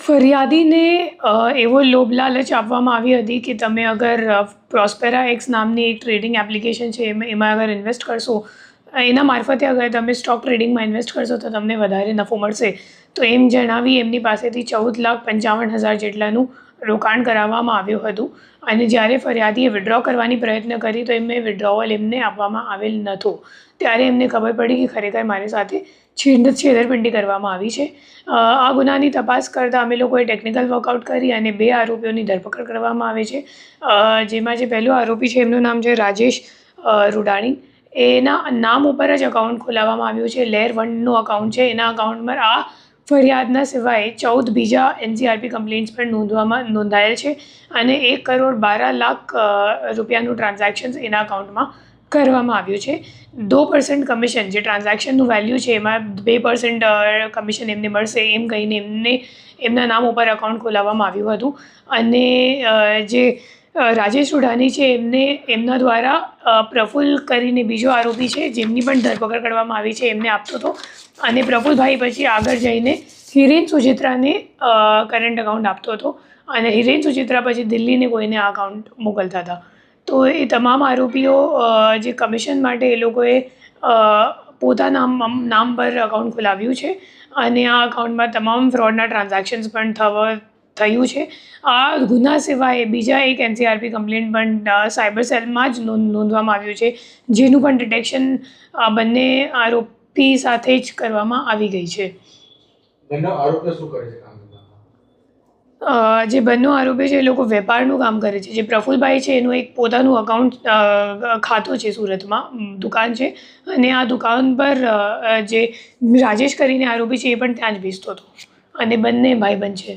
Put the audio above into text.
ફરિયાદીને એવો લોભ લાલચ આપવામાં આવી હતી કે તમે અગર પ્રોસ્પેરા એક્સ નામની એક ટ્રેડિંગ એપ્લિકેશન છે એમાં અગર ઇન્વેસ્ટ કરશો, એના મારફતે અગર તમે સ્ટોક ટ્રેડિંગમાં ઇન્વેસ્ટ કરશો તો તમને વધારે નફો મળશે. તો એમ જણાવી એમની પાસેથી 14,55,000 જેટલાનું રોકાણ કરાવવામાં આવ્યું હતું. અને જ્યારે ફરિયાદીએ વિડ્રો કરવાની પ્રયત્ન કરી તો વિડ્રોવલ એમને આપવામાં આવેલ નહોતું. ત્યારે એમને ખબર પડી કે ખરેખર મારી સાથે છેતરપિંડી કરવામાં આવી છે. આ ગુનાની તપાસ કરતાં અમે લોકોએ ટેકનિકલ વર્કઆઉટ કરી અને 2 આરોપીઓની ધરપકડ કરવામાં આવે છે. જેમાં જે પહેલો આરોપી છે એમનું નામ છે રાજેશ રૂડાણી. એના નામ ઉપર જ અકાઉન્ટ ખોલાવવામાં આવ્યું છે. લેયર 1નું અકાઉન્ટ છે. એના અકાઉન્ટમાં આ ફરિયાદના સિવાય 14 બીજા NCRP કમ્પ્લેન્ટ્સ પણ નોંધાયેલ છે અને 1,12,00,000 રૂપિયાનું ટ્રાન્ઝેક્શન્સ એના અકાઉન્ટમાં કરવામાં આવ્યું છે. 2% કમિશન જે ટ્રાન્ઝેક્શનનું વેલ્યુ છે એમાં 2% કમિશન એમને મળશે એમ કહીને એમના નામ ઉપર અકાઉન્ટ ખોલાવવામાં આવ્યું હતું. અને જે રાજેશ રૂડાણી છે એમના દ્વારા પ્રફુલ્લ કરીને બીજો આરોપી છે જેમની પણ ધરપકડ કરવામાં આવી છે એમને આપતો હતો. અને પ્રફુલ્લભાઈ પછી આગળ જઈને હિરેન સુચિત્રાને કરંટ અકાઉન્ટ આપતો હતો અને હિરેન સુચિત્રા પછી દિલ્હીને કોઈને આ અકાઉન્ટ મોકલતા હતા. તો એ તમામ આરોપીઓ જે કમિશન માટે એ લોકોએ પોતાના નામ પર અકાઉન્ટ ખોલાવ્યું છે અને આ અકાઉન્ટમાં તમામ ફ્રોડના ટ્રાન્ઝેક્શન્સ પણ થયું છે. આ ગુના સિવાય બીજા એક NCRP કમ્પ્લેન્ટ પણ સાયબર સેલમાં જ નોંધવામાં આવ્યું છે, જેનું પણ ડિટેક્શન બંને આરોપી સાથે જ કરવામાં આવી ગઈ છે. જે બંને આરોપી છે એ લોકો વેપારનું કામ કરે છે. જે પ્રફુલ્લભાઈ છે એનું એક પોતાનું અકાઉન્ટ ખાતું છે, સુરતમાં દુકાન છે અને આ દુકાન પર જે રાજેશ કરીને આરોપી છે એ પણ ત્યાં જ બેસતો હતો અને બંને ભાઈબંધ છે.